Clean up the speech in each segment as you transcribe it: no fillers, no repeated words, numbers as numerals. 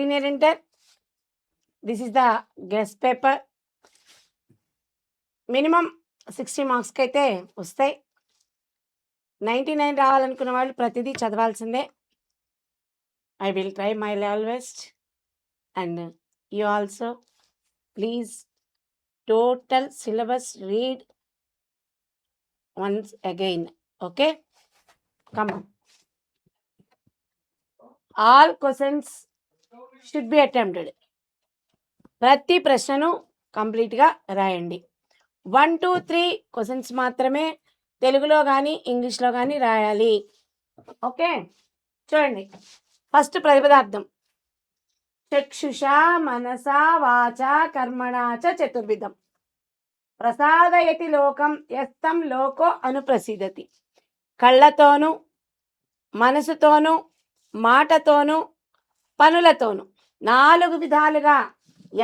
16 year inter. This is the guest paper. Minimum 60 మార్క్స్కి అయితే వస్తాయి. 99 రావాలనుకున్న వాళ్ళు ప్రతిదీ చదవాల్సిందే. I will try my level best and you also please total syllabus read once again. Okay, come on. All questions should be attempted. ప్రతి ప్రశ్నను కంప్లీట్గా రాయండి. 1, 2, 3 క్వశ్చన్స్ మాత్రమే తెలుగులో కానీ ఇంగ్లీష్లో కానీ రాయాలి. ఓకే, చూడండి. ఫస్ట్ ప్రతిపదార్థం. చక్షుషా మనసా వాచా కర్మణా చ చతుర్విధం ప్రసాదయతి లోకం యస్తం లోకో అనుప్రసిద్ధతి. కళ్ళతోనూ మనసుతోనూ మాటతోనూ పనులతోనూ 4 విధాలుగా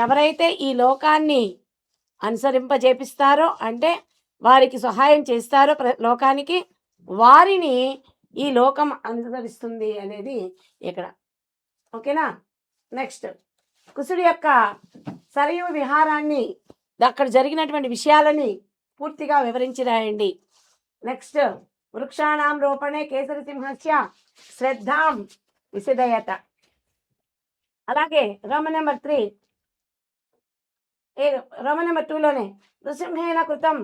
ఎవరైతే ఈ లోకాన్ని అనుసరింపజేపిస్తారో, అంటే వారికి సహాయం చేస్తారో లోకానికి, వారిని ఈ లోకం అనుసరిస్తుంది అనేది ఇక్కడ. ఓకేనా. నెక్స్ట్, కుశుడి యొక్క సరయు విహారాన్ని, అక్కడ జరిగినటువంటి విషయాలని పూర్తిగా వివరించి రాయండి. నెక్స్ట్, వృక్షాణం రోపణే కేసరి సింహస్య శ్రద్ధాం విశదయత. అలాగే రోమన్ నెంబర్ 3, రోమన్ నెంబర్ 2లోనే నృసింహేన కృతం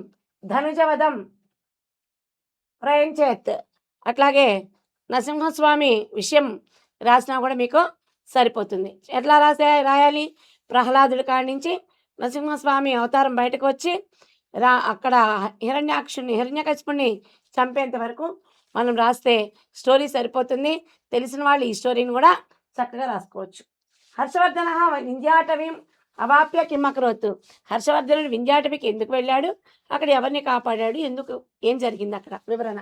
ధనుజవధం ప్రయంచేత్. అట్లాగే నరసింహస్వామి విషయం రాసినా కూడా మీకు సరిపోతుంది. ఎట్లా రాయాలి? ప్రహ్లాదుడి కాడి నుంచి నరసింహస్వామి అవతారం బయటకు వచ్చి అక్కడ హిరణ్యకశిపుణ్ణి చంపేంత వరకు మనం రాస్తే స్టోరీ సరిపోతుంది. తెలిసిన వాళ్ళు ఈ స్టోరీని కూడా చక్కగా రాసుకోవచ్చు. హర్షవర్ధన వింధ్యాటవీం అవాప్య కిమ్మకరోతు. హర్షవర్ధనుడు వింధ్యాటవికి ఎందుకు వెళ్ళాడు, అక్కడ ఎవరిని కాపాడాడు, ఎందుకు, ఏం జరిగింది అక్కడ వివరణ.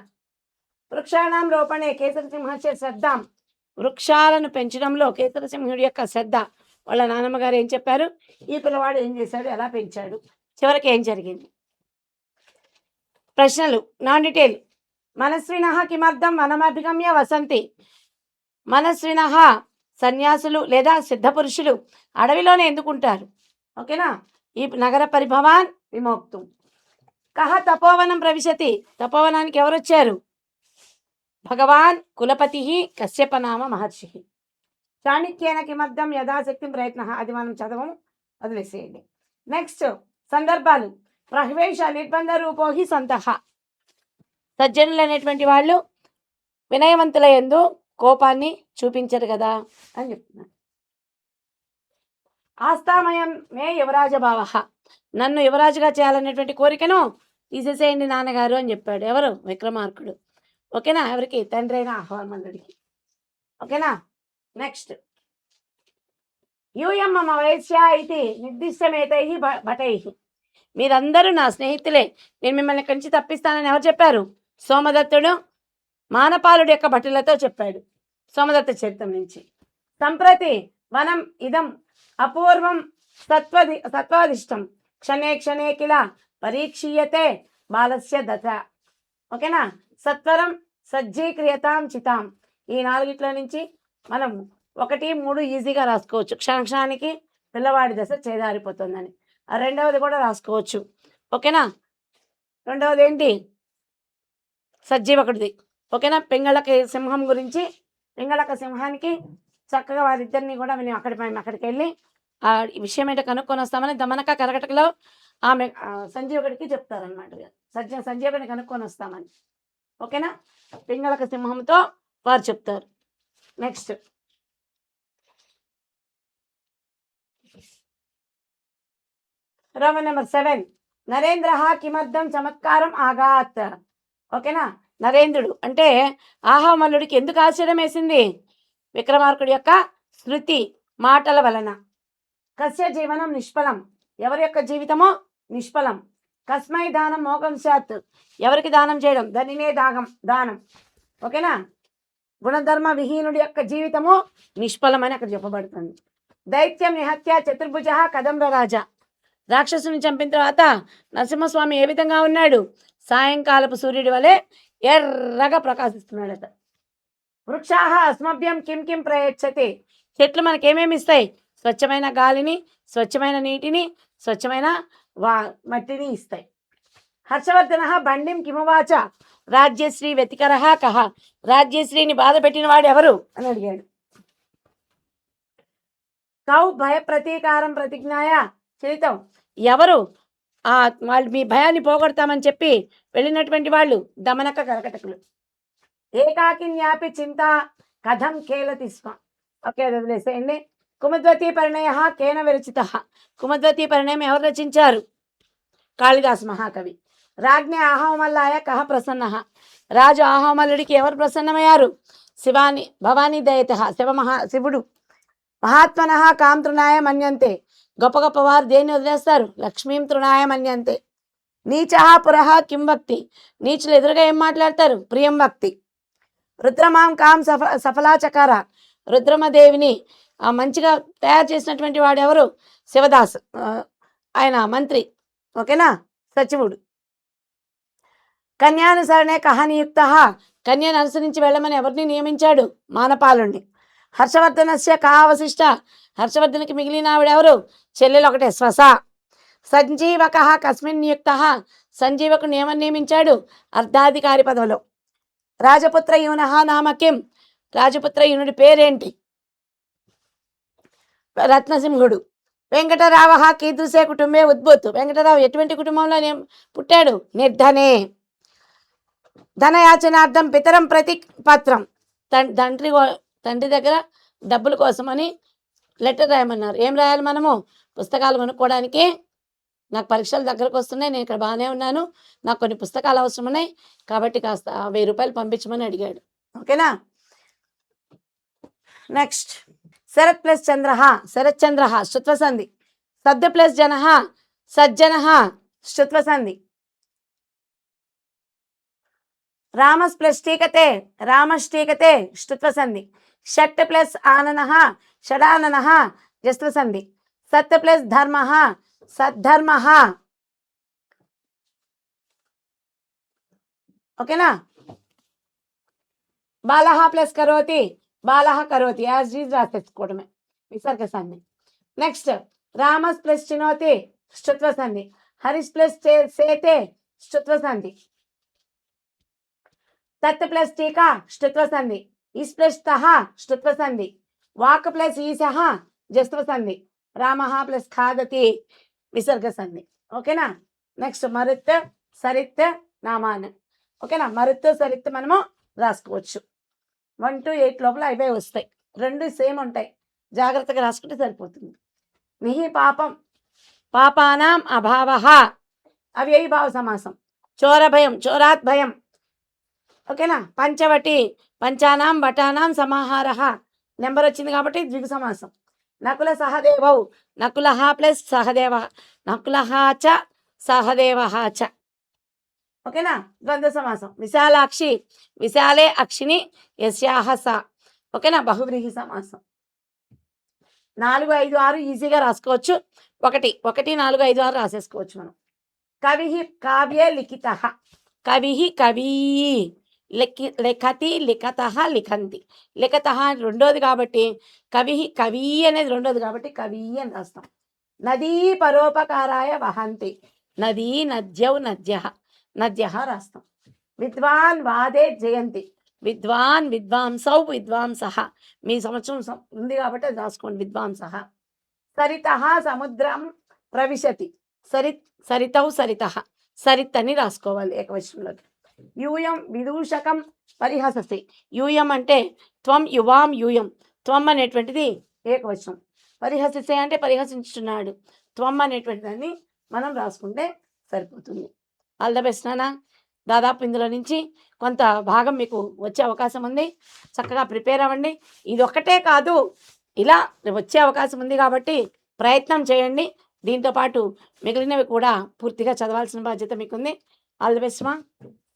వృక్షాణం రోపణే కేసరసింహస్య శ్రద్ధాం. వృక్షాలను పెంచడంలో కేసరసింహుడి యొక్క శ్రద్ధ. వాళ్ళ నాన్నమ్మ గారు ఏం చెప్పారు, ఈ పిల్లవాడు ఏం చేశాడు, ఎలా పెంచాడు, చివరికి ఏం జరిగింది. ప్రశ్నలు నాన్ డీటెయిల్. మనస్వినః కిమర్థం వనమభిగమ్య వసంతి. మనస్వినః సన్యాసులు లేదా సిద్ధ పురుషులు అడవిలోనే ఎందుకుంటారు? ఓకేనా. ఈ నగర పరిభవాన్ విమోక్తం. కహ తపోవనం ప్రవిశతి. తపోవనానికి ఎవరు వచ్చారు? భగవాన్ కులపతి కశ్యపనామ మహర్షి. చాణక్యేన కిమర్థం యథాశక్తి ప్రయత్న. అది మనం చదవము, వదిలేసేయండి. నెక్స్ట్, సందర్భాలు. ప్రహ్వేష నిర్బంధ రూపోహి సంతః. సజ్జనులు అనేటువంటి వాళ్ళు వినయవంతుల యందు కోపాన్ని చూపించరు కదా అని చెప్తున్నారు. ఆస్థామయం మే యువరాజ భావ. నన్ను యువరాజుగా చేయాలనేటువంటి కోరికను తీసేసేయండి నాన్నగారు అని చెప్పాడు. ఎవరు? విక్రమార్కుడు. ఓకేనా. ఎవరికి? తండ్రి అయిన ఆహ్వానమందుడికి. ఓకేనా. నెక్స్ట్, యూయం మమ వైశ్య ఇది నిర్దిష్టమేతై భటై. మీరందరూ నా స్నేహితులే, నేను మిమ్మల్ని ఇక్కడి నుంచి తప్పిస్తానని ఎవరు చెప్పారు? సోమదత్తుడు మానపాలుడి యొక్క భటులతో చెప్పాడు, సోమదత్త చరిత్రం నుంచి. సంప్రతి వనం ఇదం అపూర్వం సత్వాదిష్టం క్షణే క్షణే కిల పరీక్షీయతే బాలస్య దశ. ఓకేనా. సత్వరం సజ్జీక్రియతాం చితాం. ఈ 4 నుంచి మనం 1, 3 ఈజీగా రాసుకోవచ్చు. క్షణానికి పిల్లవాడి దశ చేదారిపోతుందని. రెండవది కూడా రాసుకోవచ్చు. ఓకేనా. రెండవది ఏంటి? సజ్జీవకుడిది. ఓకేనా. పింగళక సింహం గురించి, పింగళక సింహానికి చక్కగా వారిద్దరిని కూడా మేము అక్కడికి వెళ్ళి ఆ విషయం ఏంటో కనుక్కొని వస్తామని దమనక కరకటకలో ఆమె సంజీవకుడికి చెప్తారనమాట. సంజీవకుడిని కనుక్కొని వస్తామని. ఓకేనా. పింగళక సింహంతో వారు చెప్తారు. నెక్స్ట్, రోమన్ నెంబర్ 7, నరేంద్ర కిమర్థం చమత్కారం ఆగాత్. ఓకేనా. నరేంద్రుడు అంటే ఆహమల్లుడికి ఎందుకు ఆశ్చర్యం వేసింది? విక్రమార్కుడి యొక్క శృతి మాటల వలన. కస్య జీవనం నిష్ఫలం. ఎవరి యొక్క జీవితమో నిష్ఫలం. కస్మై దానం మోగం శాత్. ఎవరికి దానం చేయడం? ధనినే దానం. ఓకేనా. గుణధర్మ విహీనుడి యొక్క జీవితము నిష్ఫలం అని అక్కడ చెప్పబడుతుంది. దైత్యం నిహత్య చతుర్భుజ కదంబ రాజా. రాక్షసుని చంపిన తర్వాత నరసింహస్వామి ఏ విధంగా ఉన్నాడు? సాయంకాలపు సూర్యుడి వలె ఎర్రగా ప్రకాశిస్తున్నాడట. వృక్షాః అస్మభ్యం కిం కిం ప్రయచ్చతి. చెట్లు మనకేమేమి ఇస్తాయి? స్వచ్ఛమైన గాలిని, స్వచ్ఛమైన నీటిని, స్వచ్ఛమైన మట్టిని ఇస్తాయి. హర్షవర్ధన బండిం కిమవాచ రాజ్యశ్రీ వ్యతికరః కహ. రాజ్యశ్రీని బాధ పెట్టిన వాడు ఎవరు అని అడిగాడు. కౌ భయ ప్రతీకారం ప్రతిజ్ఞాయ చరితం. ఎవరు వాళ్ళు మీ భయాన్ని పోగొడతామని చెప్పి వెళ్ళినటువంటి వాళ్ళు దమనక కరకటకులు. ఏకాకిన్యాపి చింత కథం కేలతి స్మ. ఓకే, అది వదిలేసేయండి. కుముద్వతి పరిణయ కేన విరచిత. కుముద్వతి పరిణయం ఎవరు రచించారు? కాళిదాసు మహాకవి. రాజ్ఞ ఆహవమల్లాయ కహ ప్రసన్న. రాజు ఆహవమల్లుడికి ఎవరు ప్రసన్నమయ్యారు? భవానీ దయత శివుడు. మహాత్మన కాం తృణాయ మన్యంతే. గొప్ప గొప్పవారు దేన్ని వదిలేస్తారు? లక్ష్మీం తృణాయ మన్యంతే. నీచ పురః కిం భక్తి. నీచులు ఎదురుగా ఏం మాట్లాడతారు? ప్రియం భక్తి. రుద్రమాం కాం సఫలాచకార. రుద్రమదేవిని మంచిగా తయారు చేసినటువంటి వాడు ఎవరు? శివదాస్, ఆయన మంత్రి. ఓకేనా, సచివుడు. కన్యానుసరణే కహానియుక్త. కన్యను అనుసరించి వెళ్ళమని ఎవరిని నియమించాడు? మానపాలుణ్ణి. హర్షవర్ధనస్య కావశిష్ట. హర్షవర్ధనికి మిగిలిన ఆవిడెవరు? చెల్లెలు ఒకటే, శ్వస. సంజీవక కస్మిన్ నియుక్త. సంజీవకుని ఏమని నియమించాడు? అర్ధాధికారి పదవిలో. రాజపుత్ర యూన నామ కిం. రాజపుత్ర యూనుడి పేరేంటి? రత్నసింహుడు. వెంకటరావ కీదృశే కుటుంబే ఉద్భూత్. వెంకటరావు ఎటువంటి కుటుంబంలో పుట్టాడు? నిర్ధనే. ధనయాచనార్థం పితరం ప్రతి పత్రం. తండ్రి దగ్గర డబ్బుల కోసమని లెటర్ రాయమన్నారు. ఏం రాయాలి మనము? పుస్తకాలు కొనుక్కోవడానికి నాకు పరీక్షలు దగ్గరకు వస్తున్నాయి, నేను ఇక్కడ బాగానే ఉన్నాను, నాకు కొన్ని పుస్తకాలు అవసరం ఉన్నాయి, కాబట్టి కాస్త 1000 రూపాయలు పంపించమని అడిగాడు. ఓకేనా. నెక్స్ట్, శరత్ ప్లస్ చంద్ర. శరత్ చంద్ర శృత్వ సంధి. సద్య ప్లస్ జన సజ్జన శృత్వ సంధి. రామస్ ప్లస్ టీకతే రామష్టీకతే శృత్వ సంధి. షట్ ప్లస్ ఆనన షడానన జస్త్వ సంధి. సత్ ప్లస్ ధర్మ సద్ధర్మ. ఓకేనా. బాలహ ప్లస్ కరోతి బాలహ కరోతి. యాజ్ ఈజ్ రాసేసుకోవడమే విసర్గ సంధి. నెక్స్ట్, రామస్ ప్లస్ చినోతి శృత్వ సంధి. హరిస్ ప్లస్ సేతే శృత్వ సంధి. తత్ ప్లస్ టీకా శృత్వ సంధి. ఇస్ ప్లస్ తహ శృత్వ సంధి. వాక్ ప్లస్ ఈశః జస్త్వ సంధి. రామ ప్లస్ ఖాదతి విసర్గ సంధి. ఓకేనా. నెక్స్ట్, మరుత్ సరిత్ నామాన్. ఓకేనా. మరుత్ సరిత్ మనము రాసుకోవచ్చు. 1 to 8 లోపల అవే వస్తాయి. 2 సేమ్ ఉంటాయి, జాగ్రత్తగా రాసుకుంటే సరిపోతుంది. మిహి పాపం పాపానాం అభావ. అవ్యయ భావ సమాసం. చోర భయం చోరాత్ భయం. ఓకేనా. పంచవటి పంచానాం వటానాం సమాహార. నెంబర్ వచ్చింది కాబట్టి ద్విగు సమాసం. నకుల సహదేవౌ. నకుల ప్లస్ సహదేవ. నకుల చ సహదేవ చ. ఓకేనా. ద్వంద్వ సమాసం. విశాలాక్షి విశాలే అక్షిని యస్యాహ స. ఓకేనా. బహువ్రీహి సమాసం. 4, 5, 6 ఈజీగా రాసుకోవచ్చు. 1, 4, 5, 6 రాసేసుకోవచ్చు మనం. కవి కావ్యే లిఖిత. కవి కవి లిఖతి లిఖత లిఖంతి. లిఖత రెండోది కాబట్టి కవి కవి అనేది రెండోది కాబట్టి కవి అని రాస్తాం. నదీ పరోపకారాయ వహంతి. నదీ నద్యౌ నద్య నద్య రాస్తాం. విద్వాన్ వాదే జయంతి. విద్వాన్ విద్వాంసౌ విద్వాంసః. మీ సంవత్సరం ఉంది కాబట్టి అది రాసుకోండి, విద్వాంసః. సరితః సముద్రం ప్రవిశతి. సరితౌ సరితః. సరిత్ అని రాసుకోవాలి ఏకవచనంలోకి. యూయం విదూషకం పరిహససి. యూయం అంటే త్వం యువాం యూయం. త్వం అనేటువంటిది ఏకవచనం. పరిహసిసే అంటే పరిహసించుతున్నాడు. త్వం అనేటువంటి దాన్ని మనం రాసుకుంటే సరిపోతుంది. ఆల్ ద బెస్ట్ నాన్న. దాదాపు ఇందులో నుంచి కొంత భాగం మీకు వచ్చే అవకాశం ఉంది. చక్కగా ప్రిపేర్ అవ్వండి. ఇది ఒక్కటే కాదు, ఇలా వచ్చే అవకాశం ఉంది కాబట్టి ప్రయత్నం చేయండి. దీంతోపాటు మిగిలినవి కూడా పూర్తిగా చదవాల్సిన బాధ్యత మీకుంది. ఆల్ ది బెస్ట్ మా.